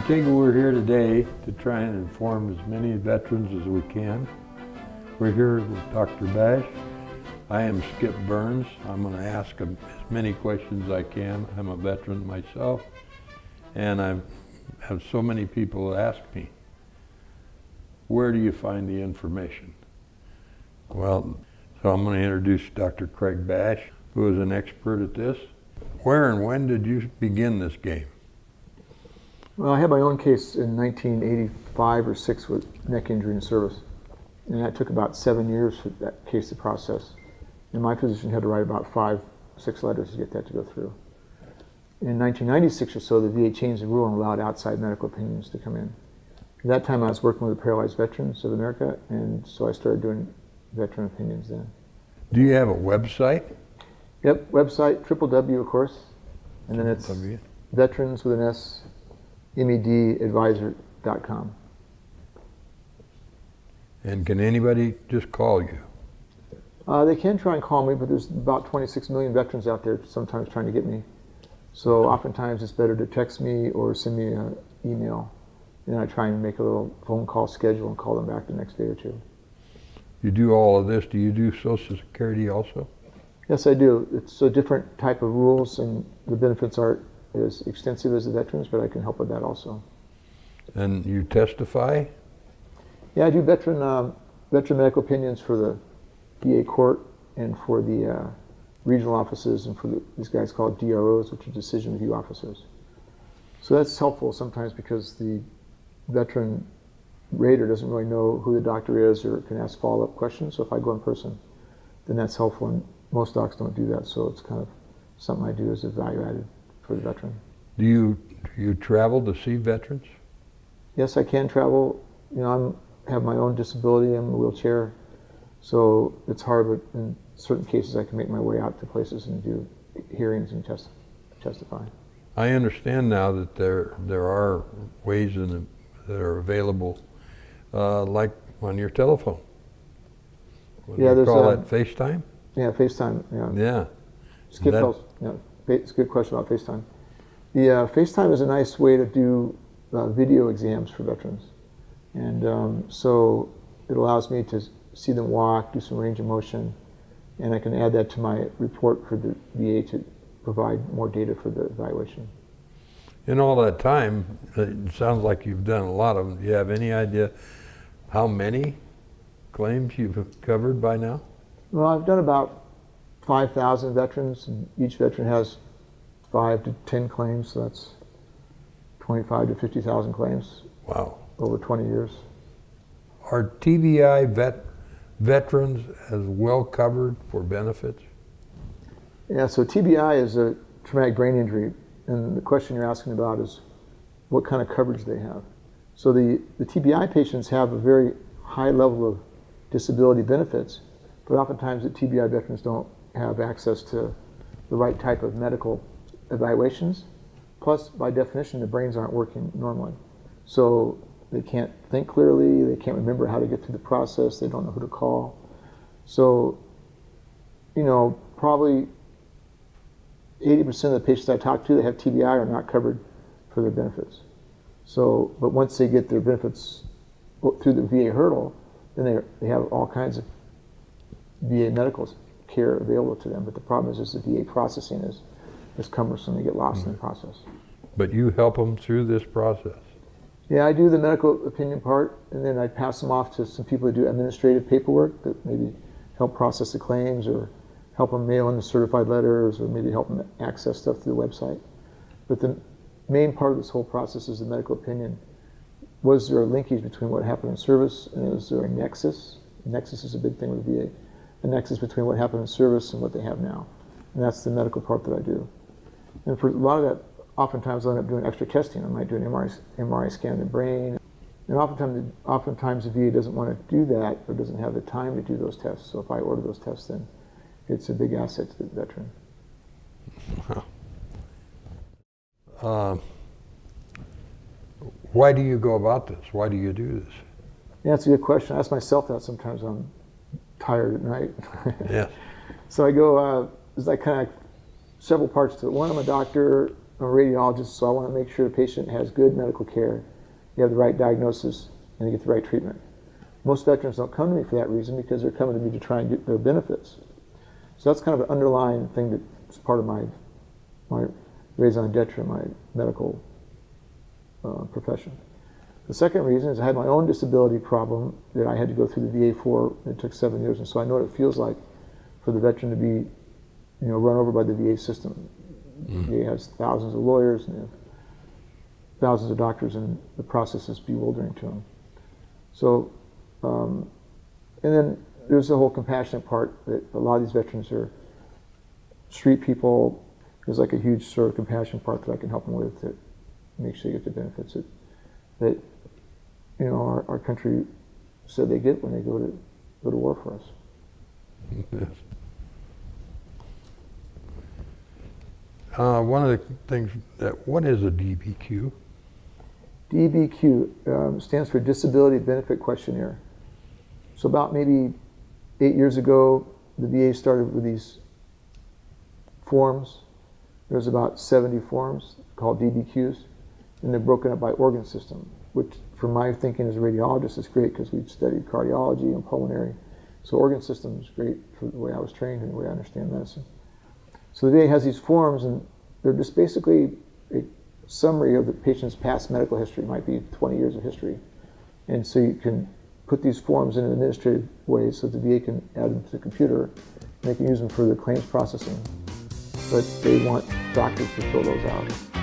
think we're here today to try and inform as many veterans as we can. We're here with Dr. Bash. I am Skip Burns. I'm going to ask him as many questions as I can. I'm a veteran myself, and I have so many people ask me, where do you find the information? Well, so I'm going to introduce Dr. Craig Bash, who is an expert at this. Where and when did you begin this game? Well, I had my own case in 1985 or 6 with neck injury in service. And that took about 7 years for that case to process. And my physician had to write about 5-6 letters to get that to go through. In 1996 or so, the VA changed the rule and allowed outside medical opinions to come in. At that time, I was working with the Paralyzed Veterans of America, and so I started doing veteran opinions then. Do you have a website? Yep, website, www, of course. And then it's veterans with an S, medadvisor.com. And can anybody just call you? They can try and call me, but there's about 26 million veterans out there sometimes trying to get me. So oftentimes it's better to text me or send me an email. And I try and make a little phone call schedule and call them back the next day or two. You do all of this. Do you do Social Security also? Yes, I do. It's a different type of rules, and the benefits aren't as extensive as the veterans, but I can help with that also. And you testify? Yeah, I do veteran medical opinions for the VA court and for the regional offices and for these guys called DROs, which are decision review officers. So that's helpful sometimes because the veteran rater doesn't really know who the doctor is or can ask follow-up questions. So if I go in person, then that's helpful, and most docs don't do that, so it's kind of something I do as a value added for the veteran. Do you travel to see veterans? Yes, I can travel. You know, I have my own disability. I'm in a wheelchair, so it's hard, but in certain cases I can make my way out to places and do hearings and testify. I understand now that there are ways that are available, like on your telephone. Yeah, there's call that FaceTime? Yeah, FaceTime. Yeah. Yeah. Skip tells. Yeah, it's a good question about FaceTime. The FaceTime is a nice way to do video exams for veterans, and so it allows me to see them walk, do some range of motion, and I can add that to my report for the VA to provide more data for the evaluation. In all that time, it sounds like you've done a lot of them. Do you have any idea how many claims you've covered by now? Well, I've done about 5,000 veterans, and each veteran has 5 to 10 claims, so that's 25 to 50,000 claims. Wow. Over 20 years. Are TBI veterans as well covered for benefits? Yeah, so TBI is a traumatic brain injury, and the question you're asking about is what kind of coverage they have. So the TBI patients have a very high level of disability benefits, but oftentimes the TBI veterans don't have access to the right type of medical evaluations. Plus, by definition, the brains aren't working normally. So they can't think clearly, they can't remember how to get through the process, they don't know who to call. So, you know, probably 80% of the patients I talk to that have TBI are not covered for their benefits. So, but once they get their benefits through the VA hurdle, then they have all kinds of VA medical care available to them. But the problem is the VA processing is cumbersome. They get lost in the process. But you help them through this process? Yeah, I do the medical opinion part, and then I pass them off to some people who do administrative paperwork that maybe help process the claims or help them mail in the certified letters or maybe help them access stuff through the website. But the main part of this whole process is the medical opinion. Was there a linkage between what happened in service, and is there a nexus? Nexus is a big thing with VA. A nexus between what happened in service and what they have now. And that's the medical part that I do. And for a lot of that, oftentimes I end up doing extra testing. I might do an MRI scan of the brain. And oftentimes the VA doesn't want to do that or doesn't have the time to do those tests. So if I order those tests, then it's a big asset to the veteran. Why do you go about this? Why do you do this? Yeah, that's a good question. I ask myself that sometimes when I'm tired at night. Yes. So I go, there's like kind of several parts to it. One, I'm a doctor, I'm a radiologist, so I want to make sure the patient has good medical care, you have the right diagnosis, and you get the right treatment. Most veterans don't come to me for that reason because they're coming to me to try and get their benefits. So that's kind of an underlying thing that's part of my raison d'etre in my medical profession. The second reason is I had my own disability problem that I had to go through the VA for. It took 7 years, and so I know what it feels like for the veteran to be, run over by the VA system. The VA has thousands of lawyers and they have thousands of doctors, and the process is bewildering to them. So, and then there's the whole compassionate part that a lot of these veterans are street people. There's like a huge sort of compassion part that I can help them with to make sure they get the benefits that our country said they get when they go to war for us. Yes. One of the things what is a DBQ? DBQ stands for Disability Benefit Questionnaire. So about maybe 8 years ago, the VA started with these forms. There's about 70 forms called DBQs, and they're broken up by organ system, which from my thinking as a radiologist is great because we've studied cardiology and pulmonary. So organ system is great for the way I was trained and the way I understand medicine. So the VA has these forms, and they're just basically a summary of the patient's past medical history. It might be 20 years of history. And so you can put these forms in an administrative way so the VA can add them to the computer, and they can use them for the claims processing. But they want doctors to fill those out.